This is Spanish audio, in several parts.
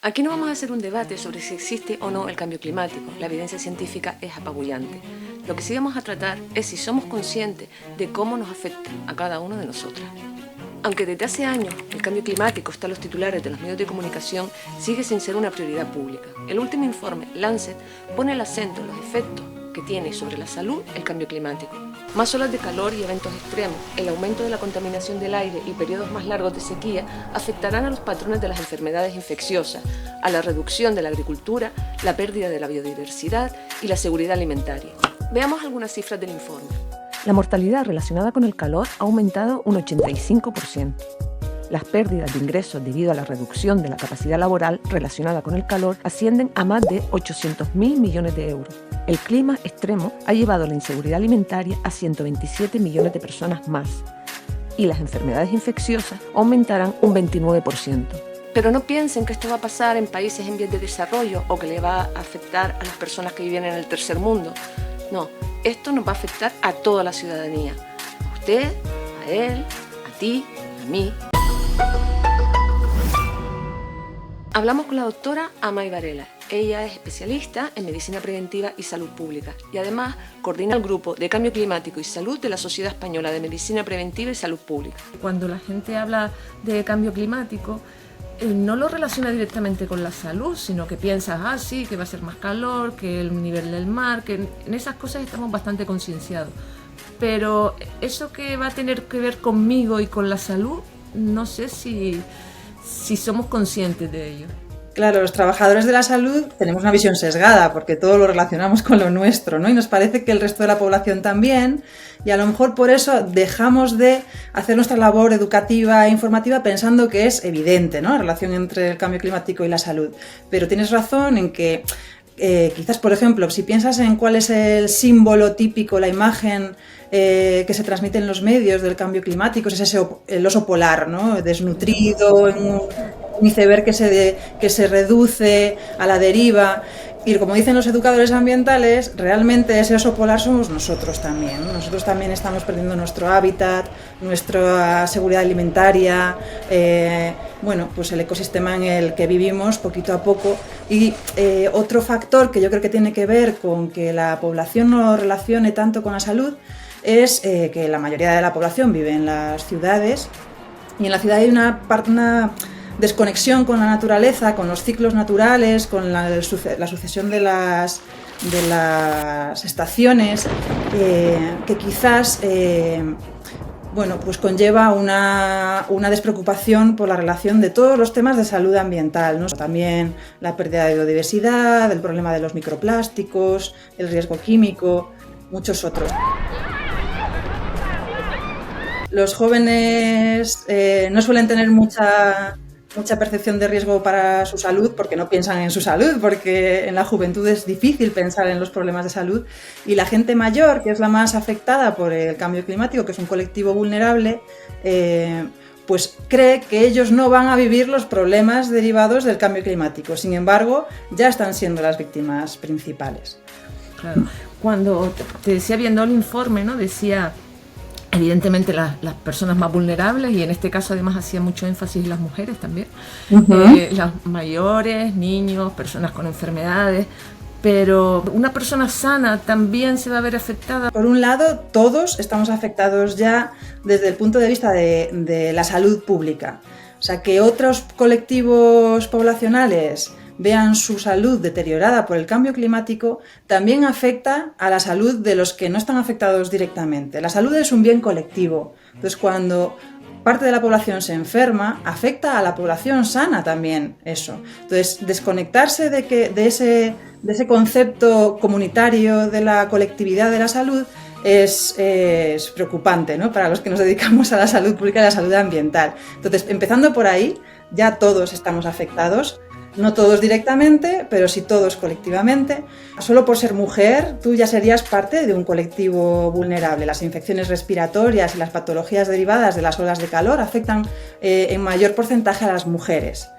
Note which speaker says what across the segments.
Speaker 1: Aquí no vamos a hacer un debate sobre si existe o no el cambio climático. La evidencia científica es apabullante. Lo que sí vamos a tratar es si somos conscientes de cómo nos afecta a cada uno de nosotras. Aunque desde hace años el cambio climático está en los titulares de los medios de comunicación, sigue sin ser una prioridad pública. El último informe, Lancet, pone el acento en los efectos que tiene sobre la salud el cambio climático. Más olas de calor y eventos extremos, el aumento de la contaminación del aire y periodos más largos de sequía afectarán a los patrones de las enfermedades infecciosas, a la reducción de la agricultura, la pérdida de la biodiversidad y la seguridad alimentaria. Veamos algunas cifras del informe. La mortalidad relacionada con el calor ha aumentado un 85%. Las pérdidas de ingresos debido a la reducción de la capacidad laboral relacionada con el calor ascienden a más de 800.000 millones de euros. El clima extremo ha llevado la inseguridad alimentaria a 127 millones de personas más y las enfermedades infecciosas aumentarán un 29%. Pero no piensen que esto va a pasar en países en vías de desarrollo o que le va a afectar a las personas que viven en el tercer mundo. No, esto nos va a afectar a toda la ciudadanía. A usted, a él, a ti, a mí. Hablamos con la doctora Amay Varela. Ella es especialista en medicina preventiva y salud pública y además coordina el grupo de cambio climático y salud de la Sociedad Española de Medicina Preventiva y Salud Pública.
Speaker 2: Cuando la gente habla de cambio climático, no lo relaciona directamente con la salud, sino que piensa, sí, que va a ser más calor, que el nivel del mar, que en esas cosas estamos bastante concienciados. Pero eso que va a tener que ver conmigo y con la salud, no sé si somos conscientes de ello.
Speaker 3: Claro, los trabajadores de la salud tenemos una visión sesgada porque todo lo relacionamos con lo nuestro, ¿no? Y nos parece que el resto de la población también, y a lo mejor por eso dejamos de hacer nuestra labor educativa e informativa pensando que es evidente, ¿no?, la relación entre el cambio climático y la salud. Pero tienes razón en que quizás, por ejemplo, si piensas en cuál es el símbolo típico, la imagen que se transmite en los medios del cambio climático, es el oso polar, ¿no?, desnutrido, en un iceberg que se reduce a la deriva. Y como dicen los educadores ambientales, realmente ese oso polar somos nosotros también, ¿no? Nosotros también estamos perdiendo nuestro hábitat, nuestra seguridad alimentaria, pues el ecosistema en el que vivimos poquito a poco. Y otro factor que yo creo que tiene que ver con que la población no lo relacione tanto con la salud es que la mayoría de la población vive en las ciudades, y en la ciudad hay una desconexión con la naturaleza, con los ciclos naturales, con la sucesión de las estaciones, que quizás pues conlleva una despreocupación por la relación de todos los temas de salud ambiental, ¿no? También la pérdida de biodiversidad, el problema de los microplásticos, el riesgo químico, muchos otros. Los jóvenes no suelen tener mucha percepción de riesgo para su salud porque no piensan en su salud, porque en la juventud es difícil pensar en los problemas de salud, y la gente mayor, que es la más afectada por el cambio climático, que es un colectivo vulnerable, pues cree que ellos no van a vivir los problemas derivados del cambio climático. Sin embargo, ya están siendo las víctimas principales.
Speaker 2: Claro. Cuando te decía, viendo el informe, ¿no?, decía evidentemente las personas más vulnerables, y en este caso además hacía mucho énfasis en las mujeres también, las mayores, niños, personas con enfermedades, pero una persona sana también se va a ver afectada.
Speaker 3: Por un lado, todos estamos afectados ya desde el punto de vista de la salud pública. O sea, que otros colectivos poblacionales vean su salud deteriorada por el cambio climático también afecta a la salud de los que no están afectados directamente. La salud es un bien colectivo. Entonces, cuando parte de la población se enferma, afecta a la población sana también eso. Entonces, desconectarse de ese concepto comunitario de la colectividad de la salud es preocupante, ¿no?, para los que nos dedicamos a la salud pública y a la salud ambiental. Entonces, empezando por ahí, ya todos estamos afectados. No todos directamente, pero sí todos colectivamente. Solo por ser mujer, tú ya serías parte de un colectivo vulnerable. Las infecciones respiratorias y las patologías derivadas de las olas de calor afectan en mayor porcentaje a las mujeres.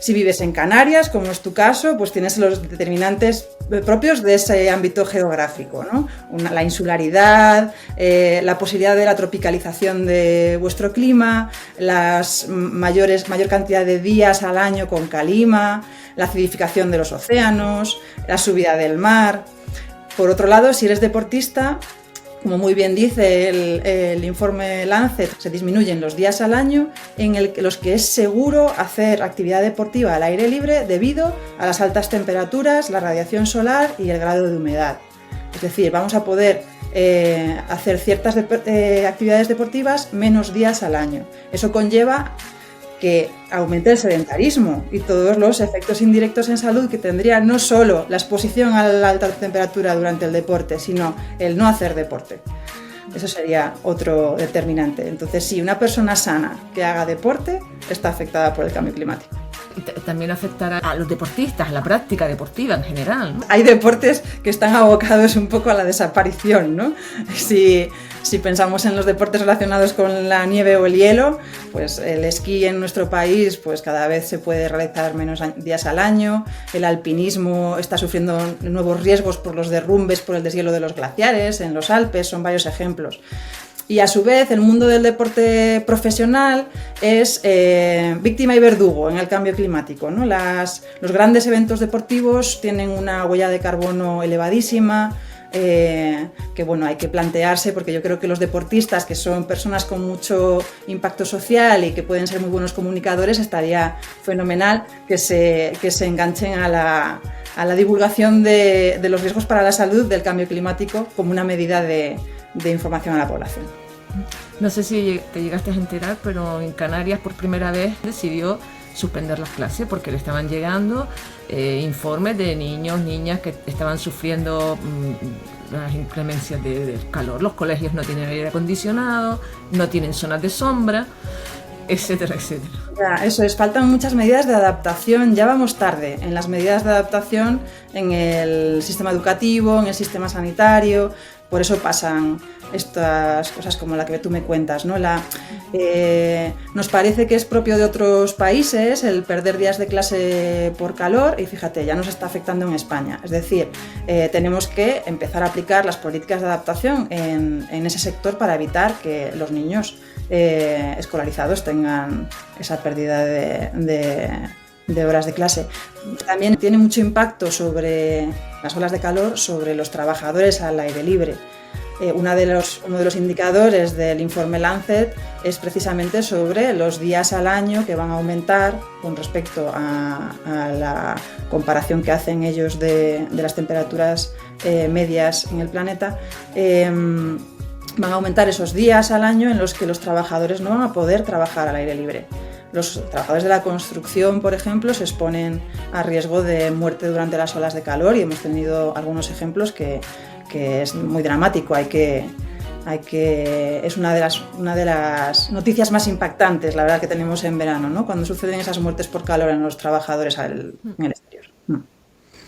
Speaker 3: Si vives en Canarias, como es tu caso, pues tienes los determinantes propios de ese ámbito geográfico, ¿no? La insularidad, la posibilidad de la tropicalización de vuestro clima, mayor cantidad de días al año con calima, la acidificación de los océanos, la subida del mar. Por otro lado, si eres deportista, como muy bien dice el informe Lancet, se disminuyen los días al año en los que es seguro hacer actividad deportiva al aire libre debido a las altas temperaturas, la radiación solar y el grado de humedad. Es decir, vamos a poder hacer ciertas actividades deportivas menos días al año. Eso conlleva que aumente el sedentarismo y todos los efectos indirectos en salud que tendría no solo la exposición a la alta temperatura durante el deporte, sino el no hacer deporte. Eso sería otro determinante. Entonces, sí, una persona sana que haga deporte está afectada por el cambio climático.
Speaker 2: También afectará a los deportistas, a la práctica deportiva en general, ¿no?
Speaker 3: Hay deportes que están abocados un poco a la desaparición, ¿no? Si pensamos en los deportes relacionados con la nieve o el hielo, pues el esquí en nuestro país pues cada vez se puede realizar menos días al año, el alpinismo está sufriendo nuevos riesgos por los derrumbes, por el deshielo de los glaciares en los Alpes, son varios ejemplos. Y a su vez el mundo del deporte profesional es víctima y verdugo en el cambio climático, ¿no? Los grandes eventos deportivos tienen una huella de carbono elevadísima, que bueno, hay que plantearse, porque yo creo que los deportistas, que son personas con mucho impacto social y que pueden ser muy buenos comunicadores, estaría fenomenal que se enganchen a la divulgación de los riesgos para la salud del cambio climático como una medida de información a la población.
Speaker 2: No sé si te llegaste a enterar, pero en Canarias por primera vez decidió suspender las clases porque le estaban llegando informes de niños, niñas que estaban sufriendo las inclemencias del calor. Los colegios no tienen aire acondicionado, no tienen zonas de sombra, etcétera, etcétera.
Speaker 3: Ya, eso es, faltan muchas medidas de adaptación, ya vamos tarde en las medidas de adaptación en el sistema educativo, en el sistema sanitario, por eso pasan estas cosas como la que tú me cuentas, ¿no? Nos parece que es propio de otros países el perder días de clase por calor y fíjate, ya nos está afectando en España. Es decir, tenemos que empezar a aplicar las políticas de adaptación en ese sector para evitar que los niños escolarizados tengan esa pérdida de horas de clase. También tiene mucho impacto sobre las olas de calor, sobre los trabajadores al aire libre. Uno de los indicadores del informe Lancet es precisamente sobre los días al año que van a aumentar con respecto a la comparación que hacen ellos de las temperaturas medias en el planeta. Van a aumentar esos días al año en los que los trabajadores no van a poder trabajar al aire libre. Los trabajadores de la construcción, por ejemplo, se exponen a riesgo de muerte durante las olas de calor y hemos tenido algunos ejemplos que es muy dramático. Es una de las noticias más impactantes, la verdad, que tenemos en verano, ¿no? Cuando suceden esas muertes por calor en los trabajadores en el exterior.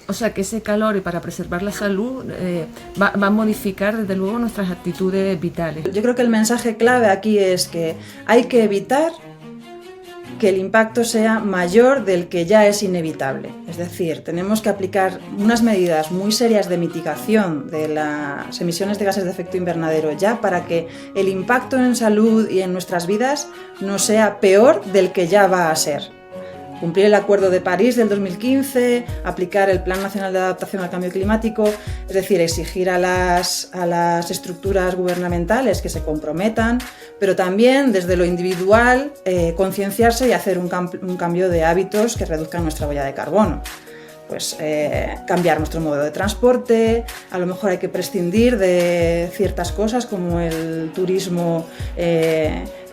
Speaker 2: O sea que ese calor, y para preservar la salud, va a modificar desde luego nuestras actitudes vitales.
Speaker 3: Yo creo que el mensaje clave aquí es que hay que evitar que el impacto sea mayor del que ya es inevitable. Es decir, tenemos que aplicar unas medidas muy serias de mitigación de las emisiones de gases de efecto invernadero ya para que el impacto en salud y en nuestras vidas no sea peor del que ya va a ser. Cumplir el Acuerdo de París del 2015, aplicar el Plan Nacional de Adaptación al Cambio Climático, es decir, exigir a las estructuras gubernamentales que se comprometan, pero también desde lo individual concienciarse y hacer un cambio de hábitos que reduzcan nuestra huella de carbono. Pues cambiar nuestro modo de transporte, a lo mejor hay que prescindir de ciertas cosas como el turismo,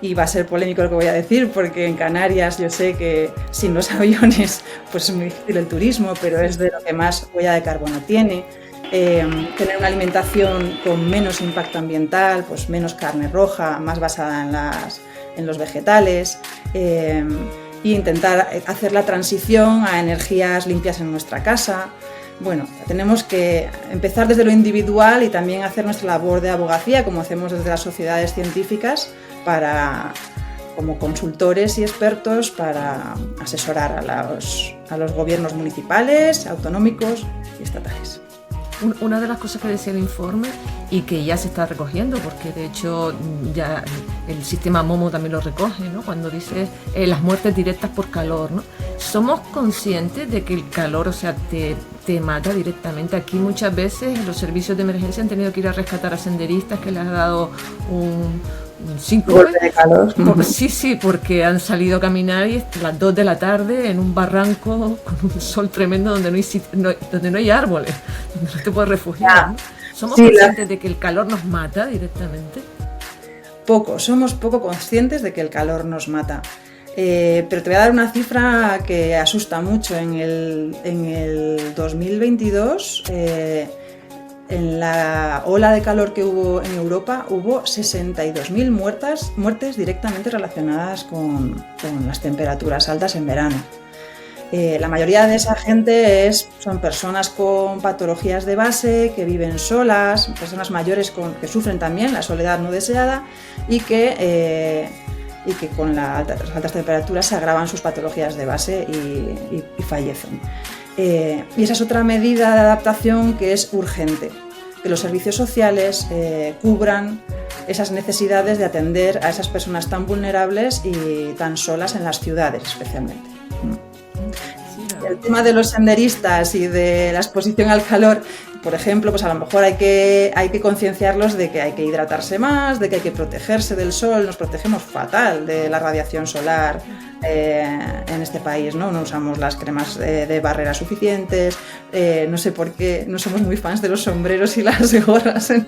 Speaker 3: y va a ser polémico lo que voy a decir porque en Canarias yo sé que sin los aviones pues es muy difícil el turismo, pero es de lo que más huella de carbono tiene. Tener una alimentación con menos impacto ambiental, pues menos carne roja, más basada en los vegetales, e intentar hacer la transición a energías limpias en nuestra casa. Bueno, tenemos que empezar desde lo individual y también hacer nuestra labor de abogacía, como hacemos desde las sociedades científicas, para como consultores y expertos para asesorar a los gobiernos municipales, autonómicos y estatales.
Speaker 2: Una de las cosas que decía el informe y que ya se está recogiendo, porque de hecho ya el sistema MOMO también lo recoge, ¿no? Cuando dice las muertes directas por calor, ¿no? Somos conscientes de que el calor, o sea, te mata directamente. Aquí muchas veces los servicios de emergencia han tenido que ir a rescatar a senderistas que les ha dado un
Speaker 3: golpe de calor.
Speaker 2: Sí, porque han salido a caminar y a las 2 de la tarde en un barranco con un sol tremendo donde no hay árboles, donde no te puedes refugiar, ¿no? ¿Somos conscientes de que el calor nos mata directamente?
Speaker 3: Somos poco conscientes de que el calor nos mata. Pero te voy a dar una cifra que asusta mucho. En el 2022, en la ola de calor que hubo en Europa, hubo 62.000 muertes directamente relacionadas con las temperaturas altas en verano. La mayoría de esa gente son personas con patologías de base, que viven solas, personas mayores que sufren también la soledad no deseada y que con las altas temperaturas se agravan sus patologías de base y fallecen. Y esa es otra medida de adaptación que es urgente, que los servicios sociales cubran esas necesidades de atender a esas personas tan vulnerables y tan solas en las ciudades especialmente. El tema de los senderistas y de la exposición al calor, por ejemplo, pues a lo mejor hay que concienciarlos de que hay que hidratarse más, de que hay que protegerse del sol. Nos protegemos fatal de la radiación solar en este país, ¿no? No usamos las cremas de barrera suficientes. No sé por qué no somos muy fans de los sombreros y las gorras en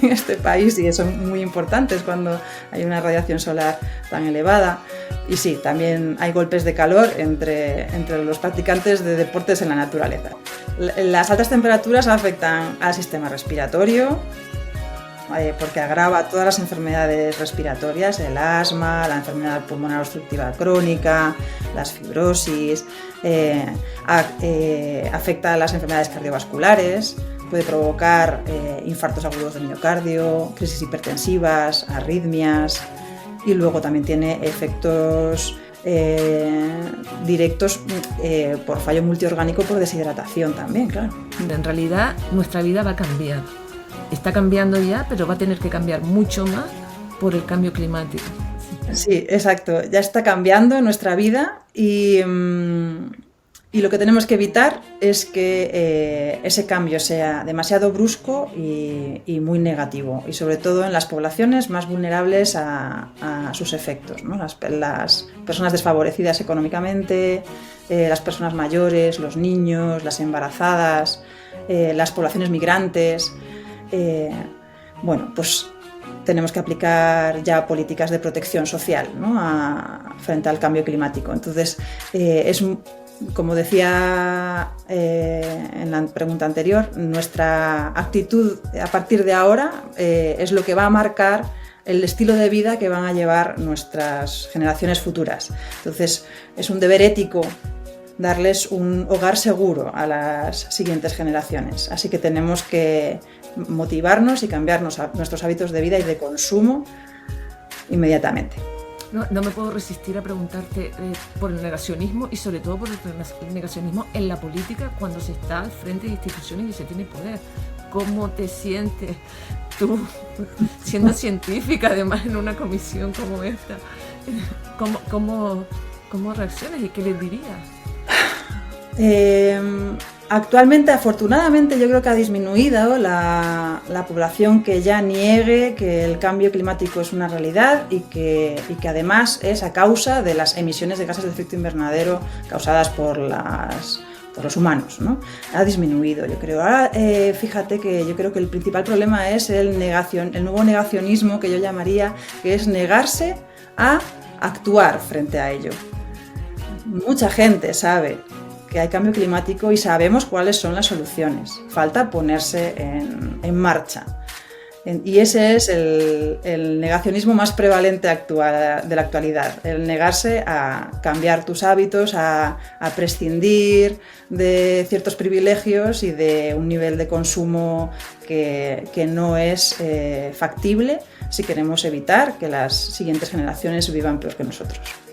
Speaker 3: este país, y son muy importantes cuando hay una radiación solar tan elevada. Y sí, también hay golpes de calor entre los practicantes de deportes en la naturaleza. Las altas temperaturas afectan al sistema respiratorio, porque agrava todas las enfermedades respiratorias, el asma, la enfermedad pulmonar obstructiva crónica, las fibrosis, afecta a las enfermedades cardiovasculares, puede provocar infartos agudos del miocardio, crisis hipertensivas, arritmias, y luego también tiene efectos directos por fallo multiorgánico, por deshidratación también, claro.
Speaker 2: En realidad nuestra vida va a cambiar. Está cambiando ya, pero va a tener que cambiar mucho más por el cambio climático.
Speaker 3: Sí, exacto. Ya está cambiando nuestra vida y lo que tenemos que evitar es que ese cambio sea demasiado brusco y muy negativo, y sobre todo en las poblaciones más vulnerables a sus efectos, ¿no? Las personas desfavorecidas económicamente, las personas mayores, los niños, las embarazadas, las poblaciones migrantes. Bueno, pues tenemos que aplicar ya políticas de protección social, ¿no? Frente al cambio climático. Entonces, como decía en la pregunta anterior, nuestra actitud a partir de ahora es lo que va a marcar el estilo de vida que van a llevar nuestras generaciones futuras. Entonces, es un deber ético darles un hogar seguro a las siguientes generaciones. Así que tenemos que motivarnos y cambiar nuestros hábitos de vida y de consumo inmediatamente.
Speaker 2: No me puedo resistir a preguntarte por el negacionismo, y sobre todo por el negacionismo en la política cuando se está al frente de instituciones y se tiene poder. ¿Cómo te sientes tú siendo científica, además en una comisión como esta? ¿Cómo reaccionas y qué les dirías?
Speaker 3: Actualmente, afortunadamente, yo creo que ha disminuido la población que ya niegue que el cambio climático es una realidad y que además es a causa de las emisiones de gases de efecto invernadero causadas por los humanos, ¿no? Ha disminuido, yo creo. Ahora, fíjate que yo creo que el principal problema es el nuevo negacionismo, que yo llamaría, que es negarse a actuar frente a ello. Mucha gente sabe que hay cambio climático y sabemos cuáles son las soluciones. Falta ponerse en marcha. Y ese es el negacionismo más prevalente de la actualidad, el negarse a cambiar tus hábitos, a prescindir de ciertos privilegios y de un nivel de consumo que no es factible si queremos evitar que las siguientes generaciones vivan peor que nosotros.